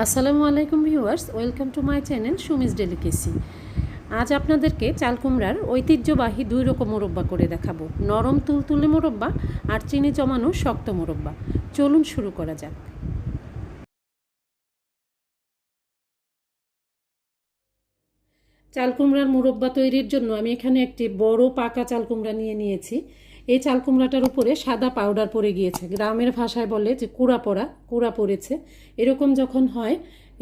আসসালামু আলাইকুম viewers, welcome to my channel Sumi's delicacy. আজ আপনাদেরকে চালকুমরার ঐতিহ্যবাহী দুই রকম মোরব্বা করে দেখাবো, নরম তুলতুলে মোরব্বা আর চিনি জমানো শক্ত মোরব্বা। চলুন শুরু করা যাক। চালকুমরার মোরব্বা তৈরির জন্য আমি এখানে একটি বড় পাকা চালকুমরা নিয়েছি। এই চালকুমরাটার উপরে সাদা পাউডার পড়ে গিয়েছে, গ্রামের ভাষায় বলে যে কুড়া পড়েছে। এরকম যখন হয়,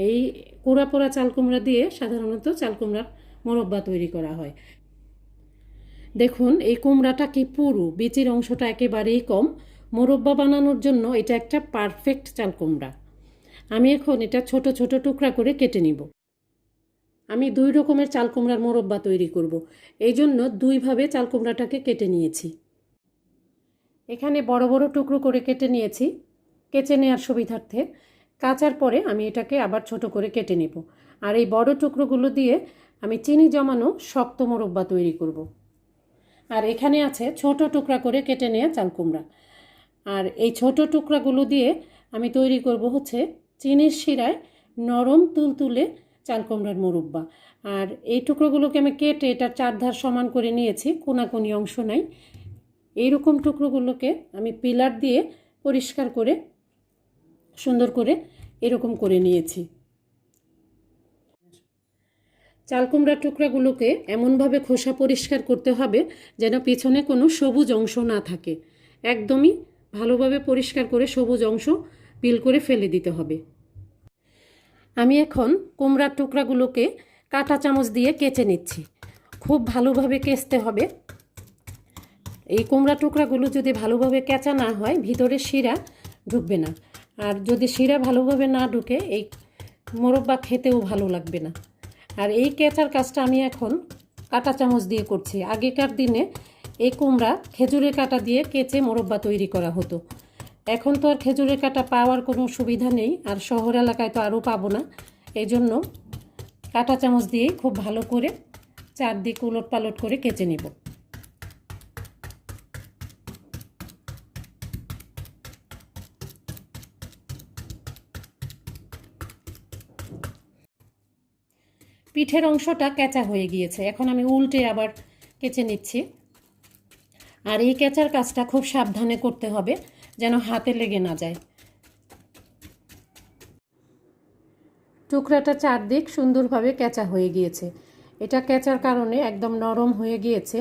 এই কুড়া পড়া চালকুমরা দিয়ে সাধারণত চালকুমরার মোরব্বা তৈরি করা হয়। দেখুন এই কুমড়াটা কি পুরু, বিচির অংশটা একেবারেই কম। মোরব্বা বানানোর জন্য এটা একটা পারফেক্ট চালকুমরা। আমি এখন এটা ছোট ছোট টুকরা করে কেটে নিব। আমি দুই রকমের চালকুমরার মোরব্বা তৈরি করব, এই জন্য দুইভাবে চালকুমরাটাকে কেটে নিয়েছি। এখানে বড় বড় টুকরো করে কেটে নিয়েছি কেচে নেওয়ার সুবিধার্থে। কাচার পরে আমি এটাকে আবার ছোট করে কেটে নেব। আর এই বড় টুকরোগুলো দিয়ে আমি চিনি জমানো শক্ত মোরব্বা তৈরি করব। আর এখানে আছে ছোট টুকরা করে কেটে নেওয়া চালকুমরা। আর এই ছোট টুকরাগুলো দিয়ে আমি তৈরি করব হচ্ছে চিনির শিরায় নরম তুলতুলে চালকুমরার মোরব্বা। আর এই টুকরোগুলোকে আমি কেটে এটার চারধার সমান করে নিয়েছি, কোনাকুনি অংশ নাই। এইরকম টুকরোগুলোকে আমি পিলার দিয়ে পরিষ্কার করে সুন্দর করে এরকম করে নিয়েছি। চালকুমড়ার টুকরাগুলোকে এমনভাবে খোসা পরিষ্কার করতে হবে যেন পিছনে কোনো সবুজ অংশ না থাকে। একদমই ভালোভাবে পরিষ্কার করে সবুজ অংশ পিল করে ফেলে দিতে হবে। আমি এখন কুমড়ার টুকরাগুলোকে কাঁটা চামচ দিয়ে কেচে নিচ্ছি। খুব ভালোভাবে কেচতে হবে। এই কুমড়া টুকরাগুলো যদি ভালোভাবে কেচা না হয় ভিতরে শিরা ঢুকবে না, আর যদি শিরা ভালোভাবে না ঢুকে এই মোরব্বা খেতেও ভালো লাগবে না। আর এই কেচার কাজটা আমি এখন কাঁটা চামচ দিয়ে করছি। আগেকার দিনে এই কুমড়া খেজুরের কাঁটা দিয়ে কেচে মোরব্বা তৈরি করা হতো। এখন তো আর খেজুরের কাঁটা পাওয়ার কোনো সুবিধা নেই, আর শহর এলাকায় তো আরও পাবো না। এই জন্য কাঁটা চামচ দিয়েই খুব ভালো করে চারদিক উলট পালট করে কেচে নেব। পিঠের অংশটা কেঁচা হয়ে গিয়েছে, এখন আমি উল্টে আবার কেচে নিচ্ছি। আর এই কেচার কাজটা খুব সাবধানে করতে হবে যেন হাতে লেগে না যায়। টুকরাটা চারদিক সুন্দরভাবে কেচা হয়ে গিয়েছে। এটা কেচার কারণে একদম নরম হয়ে গিয়েছে।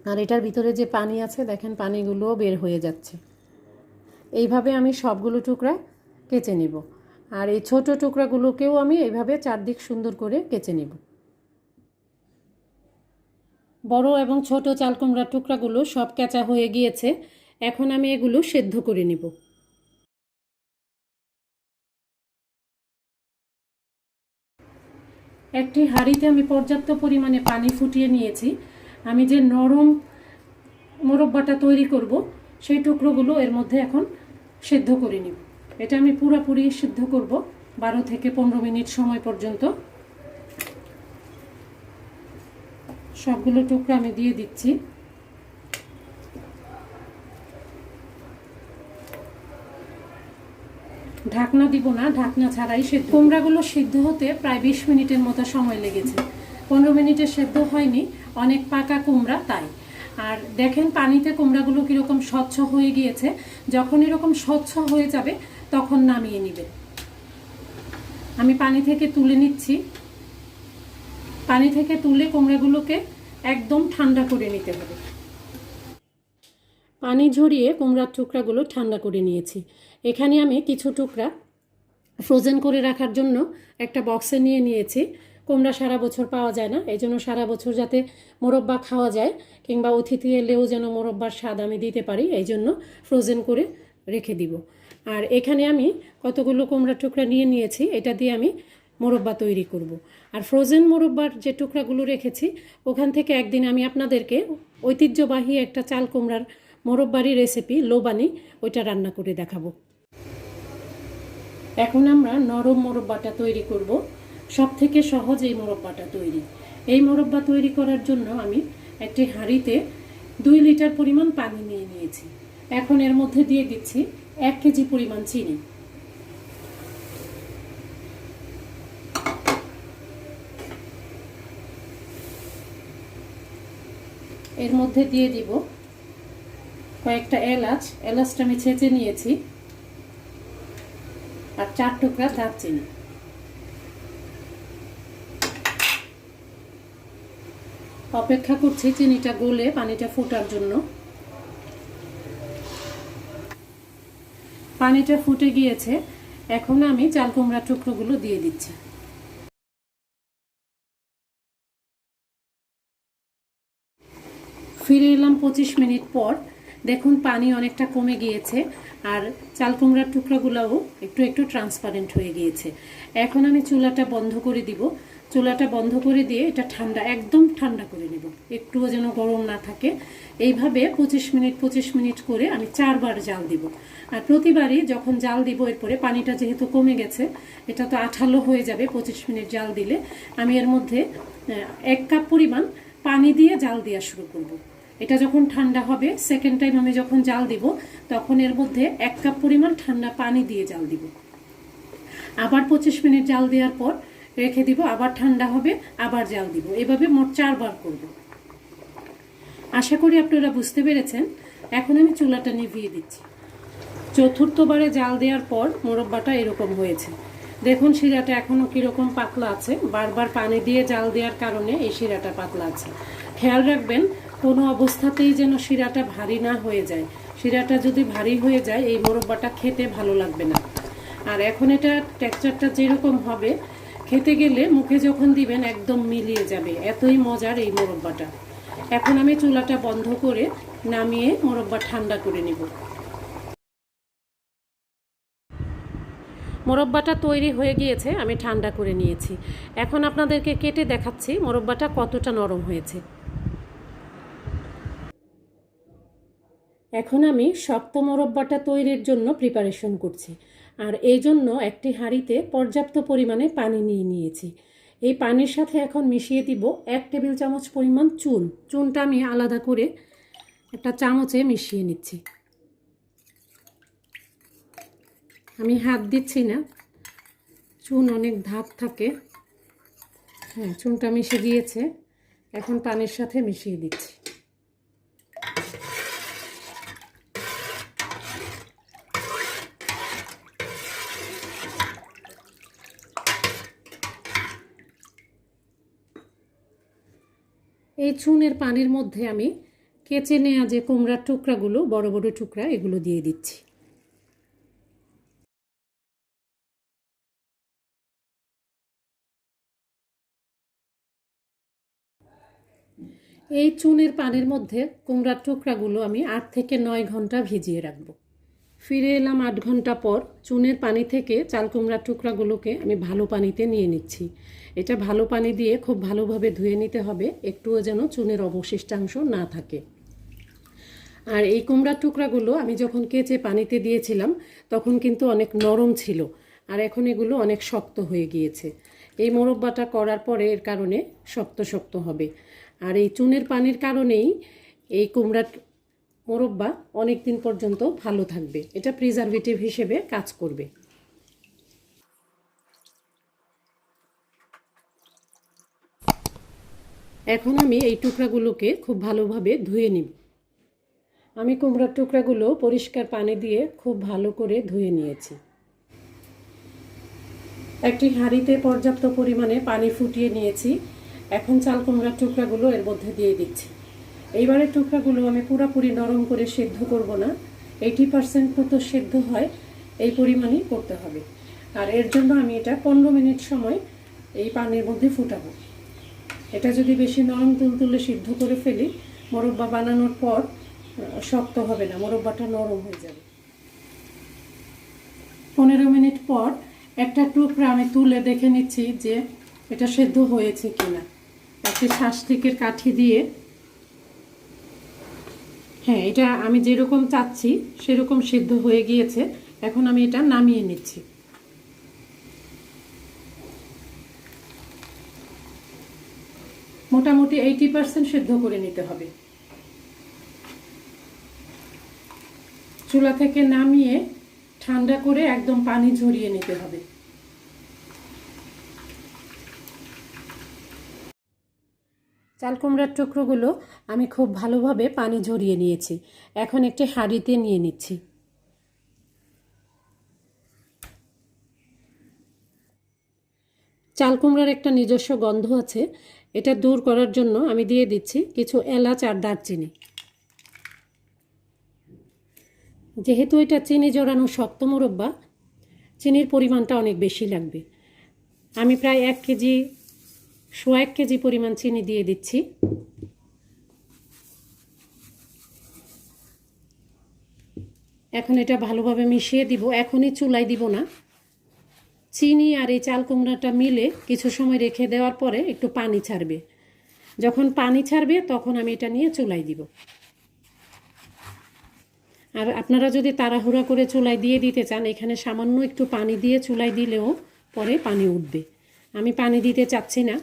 আর এটার ভিতরে যে পানি আছে দেখেন, পানিগুলোও বের হয়ে যাচ্ছে। এইভাবে আমি সবগুলো টুকরা কেচে নিব। আর এই ছোট টুকরাগুলোকেও আমি এইভাবে চারদিক সুন্দর করে কেচে নেব। বড় এবং ছোট চালকুমড়ার টুকরাগুলো সব কেচা হয়ে গিয়েছে। এখন আমি এগুলো সেদ্ধ করে নেব। একটি হাঁড়িতে আমি পর্যাপ্ত পরিমাণে পানি ফুটিয়ে নিয়েছি। আমি যে নরম মোরব্বাটা তৈরি করব সেই টুকরোগুলো এর মধ্যে এখন সেদ্ধ করে নিব। এটা আমি পুরোপুরি সিদ্ধ করব 12 থেকে 15 মিনিট সময় পর্যন্ত। সবগুলো টুকরা আমি দিয়ে দিচ্ছি। ঢাকনা দিব না, ঢাকনা ছাড়াই সেদ্ধ। কুমড়াগুলো সিদ্ধ হতে প্রায় 20 মিনিটের মতো সময় লেগেছে। 15 মিনিটে সেদ্ধ হয়নি, অনেক পাকা কুমড়া তাই। আর দেখেন পানিতে কুমড়াগুলো কীরকম স্বচ্ছ হয়ে গিয়েছে। যখন এরকম স্বচ্ছ হয়ে যাবে তখন নামিয়ে নেবেন। আমি পানি থেকে তুলে নিচ্ছি। পানি থেকে তুলে কুমড়াগুলোকে একদম ঠান্ডা করে নিতে হবে। পানি ঝরিয়ে কুমড়ার টুকরাগুলো ঠান্ডা করে নিয়েছি। এখানে আমি কিছু টুকরা ফ্রোজেন করে রাখার জন্য একটা বক্সে নিয়ে নিয়েছি। কুমড়া সারা বছর পাওয়া যায় না, এই জন্য সারা বছর যাতে মোরব্বা খাওয়া যায় কিংবা অতিথি এলেও যেন মোরব্বার স্বাদ আমি দিতে পারি, এই জন্য ফ্রোজেন করে রেখে দিব। আর এখানে আমি কতগুলো কুমড়ার টুকরা নিয়ে নিয়েছি, এটা দিয়ে আমি মোরব্বা তৈরি করব। আর ফ্রোজেন মোরব্বার যে টুকরাগুলো রেখেছি ওখান থেকে একদিন আমি আপনাদেরকে ঐতিহ্যবাহী একটা চাল কুমড়ার মোরব্বারি রেসিপি লোবানি ওইটা রান্না করে দেখাবো। এখন আমরা নরম মোরব্বাটা তৈরি করব। সব থেকে সহজ এই মোরব্বাটা তৈরি। এই মোরব্বা তৈরি করার জন্য আমি একটি হাঁড়িতে 2 লিটার পরিমাণ পানি নিয়ে নিয়েছি। এখন এর মধ্যে দিয়ে দিচ্ছি 1 কেজি পরিমাণ চিনি। এর মধ্যে দিয়ে দিব কয়েকটা এলাচ, এলাচটা আমি ছেঁচে নিয়েছি, আর 4 টুকরা দারচিনি। অপেক্ষা করছি চিনিটা গলে পানিটা ফোটার জন্য। পানিটা ফুটে গিয়েছে, এখন আমি চাল কুমড়ার টুকরোগুলো দিয়ে দিচ্ছি। ফিরে এলাম 25 মিনিট পর। দেখুন পানি অনেকটা কমে গিয়েছে, আর চাল কুমড়ার টুকরোগুলোও একটু একটু ট্রান্সপারেন্ট হয়ে গিয়েছে। এখন আমি চুলাটা বন্ধ করে দিব। চুলাটা বন্ধ করে দিয়ে এটা ঠান্ডা, একদম ঠান্ডা করে নেব, একটুও যেন গরম না থাকে। এইভাবে 25 মিনিট করে আমি 4 বার জাল দিব। আর প্রতিবারই যখন জাল দিব, এরপরে পানিটা যেহেতু কমে গেছে, এটা তো আঠালো হয়ে যাবে 25 মিনিট জাল দিলে, আমি এর মধ্যে 1 কাপ পরিমাণ পানি দিয়ে জাল দেওয়া শুরু করব। এটা যখন ঠান্ডা হবে, সেকেন্ড টাইম আমি যখন জাল দিব, তখন এর মধ্যে 1 কাপ পরিমাণ ঠান্ডা পানি দিয়ে জাল দিব। আবার 25 মিনিট জাল দেওয়ার পর রেখে দিব, আবার ঠান্ডা হবে, আবার জাল দিব। এভাবে মোট 4 বার করব। আশা করি আপনারা বুঝতে পেরেছেন। এখন আমি চুলাটা নিভিয়ে দিচ্ছি। চতুর্থবারে জাল দেওয়ার পর মোরব্বাটা এরকম হয়েছে। দেখুন শিরাটা এখনো কিরকম পাতলা আছে, বারবার পানি দিয়ে জাল দেওয়ার কারণে এই শিরাটা পাতলা আছে। খেয়াল রাখবেন কোনো অবস্থাতেই যেন শিরাটা ভারী না হয়ে যায়। শিরাটা যদি ভারী হয়ে যায়, এই মোরব্বাটা খেতে ভালো লাগবে না। আর এখন এটা টেক্সচারটা যেরকম হবে, খেতে গেলে মুখে যখন দিবেন একদম মিলিয়ে যাবে, এতই মজার এই মোরব্বাটা। এখন আমি চুলাটা বন্ধ করে নামিয়ে মোরব্বা ঠান্ডা করে নিব। মোরব্বাটা তৈরি হয়ে গিয়েছে, আমি ঠান্ডা করে নিয়েছি। এখন আপনাদেরকে কেটে দেখাচ্ছি মোরব্বাটা কতটা নরম হয়েছে। এখন আমি শক্ত মোরব্বাটা তৈরির জন্য প্রিপারেশন করছি। আর এই জন্য একটি হাঁড়িতে পর্যাপ্ত পরিমাণে পানি নিয়ে নিয়েছি। এই পানির সাথে এখন মিশিয়ে দিব 1 টেবিল চামচ পরিমাণ চুন। চুনটা আমি আলাদা করে একটা চামচে মিশিয়ে নিচ্ছি। আমি হাত দিচ্ছি না, চুন অনেক ধাপ থাকে। হ্যাঁ, চুনটা মিশে গিয়েছে, এখন পানির সাথে মিশিয়ে দিচ্ছি। এই চুনের পানির মধ্যে আমি কেচে নেওয়া যে কুমড়ার টুকরাগুলো, বড় বড় টুকরা, এগুলো দিয়ে দিচ্ছি। এই চুনের পানির মধ্যে কুমড়ার টুকরাগুলো আমি 8 থেকে 9 ঘন্টা ভিজিয়ে রাখব। ফিরে এলাম 8 ঘন্টা পর। চুনের পানি থেকে চাল কুমড়ার টুকরাগুলোকে আমি ভালো পানিতে নিয়ে নিচ্ছি। এটা ভালো পানি দিয়ে খুব ভালোভাবে ধুয়ে নিতে হবে, একটুও যেন চুনের অবশিষ্টাংশ না থাকে। আর এই কুমড়ার টুকরাগুলো আমি যখন কেচে পানিতে দিয়েছিলাম, তখন কিন্তু অনেক নরম ছিল, আর এখন এগুলো অনেক শক্ত হয়ে গিয়েছে। এই মোরব্বাটা করার পরে এর কারণে শক্ত শক্ত হবে। আর এই চুনের পানির কারণেই এই কুমড়ার মোরব্বা অনেক দিন পর্যন্ত ভালো থাকবে, এটা প্রিজারভেটিভ হিসেবে কাজ করবে। এখন আমি এই টুকরাগুলোকে খুব ভালোভাবে ধুয়ে নিব। আমি কুমড়ার টুকরাগুলো পরিষ্কার পানি দিয়ে খুব ভালো করে ধুয়ে নিয়েছি। একটি হাঁড়িতে পর্যাপ্ত পরিমাণে পানি ফুটিয়ে নিয়েছি। এখন চাল কুমড়ার টুকরাগুলো এর মধ্যে দিয়ে দিচ্ছি। এইবারের টুকরাগুলো আমি পুরোপুরি নরম করে সেদ্ধ করব না, 80% মতো সেদ্ধ হয় এই পরিমাণই করতে হবে। আর এর জন্য আমি এটা 15 মিনিট সময় এই পানির মধ্যে ফুটাবো। এটা যদি বেশি নরম তুলতুলে সিদ্ধ করে ফেলি, মোরব্বা বানানোর পর শক্ত হবে না, মোরব্বাটা নরম হয়ে যাবে। 15 মিনিট পর একটা টুকরা আমি তুলে দেখে নিচ্ছি যে এটা সেদ্ধ হয়েছে কিনা। একটি শাঁসলিকের কাঠি দিয়ে, হ্যাঁ, এটা আমি যেরকম চাচ্ছি সেরকম সিদ্ধ হয়ে গিয়েছে। এখন আমি এটা নামিয়ে নিচ্ছি। মোটামুটি 80% সেদ্ধ করে নিতে হবে। চুলা থেকে নামিয়ে ঠান্ডা করে একদম পানি ঝরিয়ে নিতে হবে। চাল কুমড়ার টুকরোগুলো আমি খুব ভালোভাবে পানি ঝরিয়ে নিয়েছি। এখন একটি হাঁড়িতে নিয়ে নিচ্ছি। চাল কুমড়ার একটা নিজস্ব গন্ধ আছে, এটা দূর করার জন্য আমি দিয়ে দিচ্ছি কিছু এলাচ আর দারচিনি। যেহেতু এটা চিনি জড়ানো শক্ত মুরব্বা, চিনির পরিমাণটা অনেক বেশি লাগবে। আমি প্রায় 1 কেজি, 1.25 কেজি পরিমাণ চিনি দিয়ে দিচ্ছি। এখন এটা ভালোভাবে মিশিয়ে দিব। এখনই চুলায় দিব না, চিনি আর এই চাল কুমড়াটা মিলে কিছু সময় রেখে দেওয়ার পরে একটু পানি ছাড়বে। যখন পানি ছাড়বে তখন আমি এটা নিয়ে চুলায় দিব। আর আপনারা যদি তাড়াহুড়া করে চুলায় দিয়ে দিতে চান, এখানে সামান্য একটু পানি দিয়ে চুলায় দিলেও পরে পানি উঠবে। আমি পানি দিতে চাচ্ছি না।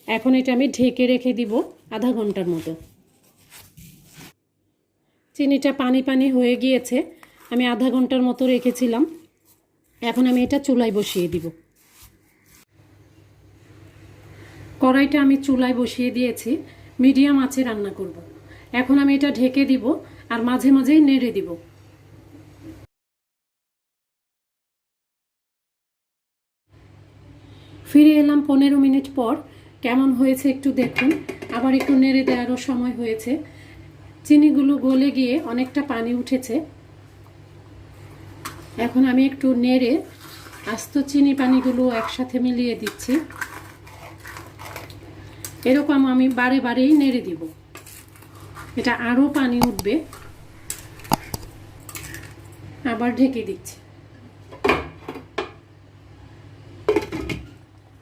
এখন এটা আমি ঢেকে রেখে দিব আধা ঘন্টার মতো। চিনিটা পানি পানি হয়ে গিয়েছে, আমি আধা ঘন্টার মতো রেখেছিলাম। এখন আমি এটা চুলায় বসিয়ে দিব। কড়াইটা আমি চুলায় বসিয়ে দিয়েছি, মিডিয়াম আঁচে রান্না করব। এখন আমি এটা ঢেকে দিব আর মাঝে মাঝেই নেড়ে দিব। ফিরে এলাম 15 মিনিট পর। কেমন হয়েছে একটু দেখুন। আবার একটু নেড়ে দেওয়ারও সময় হয়েছে। চিনিগুলো গলে গিয়ে অনেকটা পানি উঠেছে। এখন আমি একটু নেড়ে আস্ত চিনি পানিগুলো একসাথে মিলিয়ে দিচ্ছি। এরকম আমি বারে বারেই নেড়ে দিব, এটা আরও পানি উঠবে। আবার ঢেকে দিচ্ছি।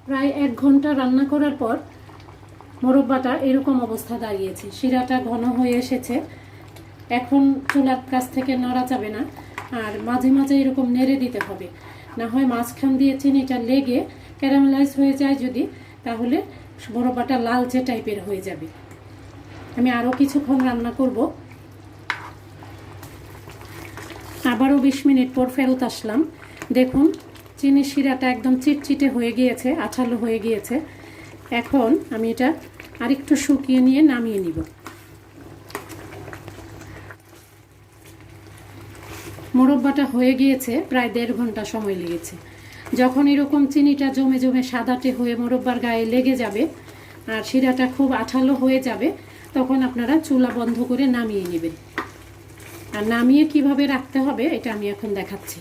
প্রায় 1 ঘন্টা রান্না করার পর মোরব্বাটা এরকম অবস্থা দাঁড়িয়েছে। শিরাটা ঘন হয়ে এসেছে। এখন চুলার কাছ থেকে নড়া যাবে না, আর মাঝে মাঝে এরকম নেড়ে দিতে হবে, না হয় মাঝখান দিয়ে চিনিটা লেগে ক্যারামেলাইজ হয়ে যায় যদি, তাহলে মোরব্বাটা লালচে টাইপের হয়ে যাবে। আমি আরও কিছুক্ষণ রান্না করব। আবারও 20 মিনিট পর ফেরত আসলাম। দেখুন চিনির শিরাটা একদম চিটচিটে হয়ে গিয়েছে, আঠালো হয়ে গিয়েছে। এখন আমি এটা আরেকটু শুকিয়ে নিয়ে নামিয়ে নিব। মোরব্বাটা হয়ে গিয়েছে, প্রায় 1.5 ঘন্টা সময় লেগেছে। যখন এরকম চিনিটা জমে জমে সাদাটে হয়ে মোরব্বার গায়ে লেগে যাবে আর শিরাটা খুব আঠালো হয়ে যাবে, তখন আপনারা চুলা বন্ধ করে নামিয়ে নেবেন। আর নামিয়ে কিভাবে রাখতে হবে এটা আমি এখন দেখাচ্ছি।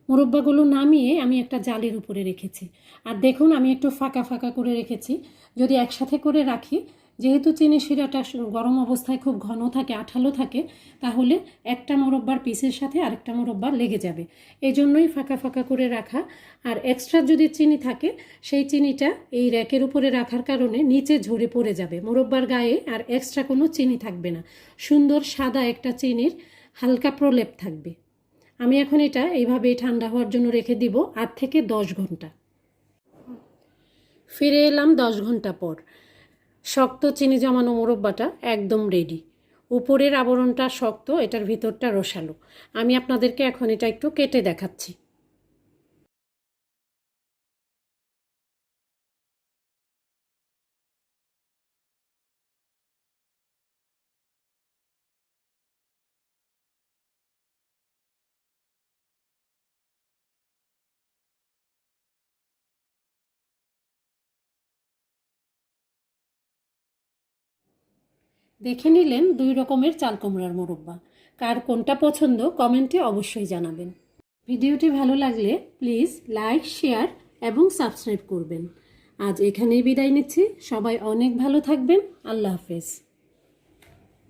মোরব্বাগুলো নামিয়ে আমি একটা জালের উপরে রেখেছি। আর দেখুন আমি একটু ফাঁকা ফাঁকা করে রেখেছি। যদি একসাথে করে রাখি, যেহেতু চিনি শিরাটা গরম অবস্থায় খুব ঘন থাকে, আঠালো থাকে, তাহলে একটা মোরব্বার পিসের সাথে আরেকটা মোরব্বা লেগে যাবে। এই জন্যই ফাঁকা ফাঁকা করে রাখা। আর এক্সট্রা যদি চিনি থাকে, সেই চিনিটা এই র্যাকের উপরে রাখার কারণে নিচে ঝরে পড়ে যাবে। মোরব্বার গায়ে আর এক্সট্রা কোনো চিনি থাকবে না, সুন্দর সাদা একটা চিনির হালকা প্রলেপ থাকবে। আমি এখন এটা এইভাবেই ঠান্ডা হওয়ার জন্য রেখে দিব 8 থেকে 10 ঘন্টা। ফিরে এলাম 10 ঘন্টা পর। শক্ত চিনি জমানো মোরব্বাটা একদম রেডি। উপরের আবরণটা শক্ত, এটার ভিতরটা রসালো। আমি আপনাদেরকে এখন এটা একটু কেটে দেখাচ্ছি। দেখে নিলেন 2 রকমের চাল কুমড়ার মোরব্বা। কার কোনটা পছন্দ কমেন্টে অবশ্যই জানাবেন। ভিডিওটি ভালো লাগলে প্লিজ লাইক, শেয়ার এবং সাবস্ক্রাইব করবেন। আজ এখানেই বিদায় নিচ্ছি। সবাই অনেক ভালো থাকবেন। আল্লাহ হাফেজ।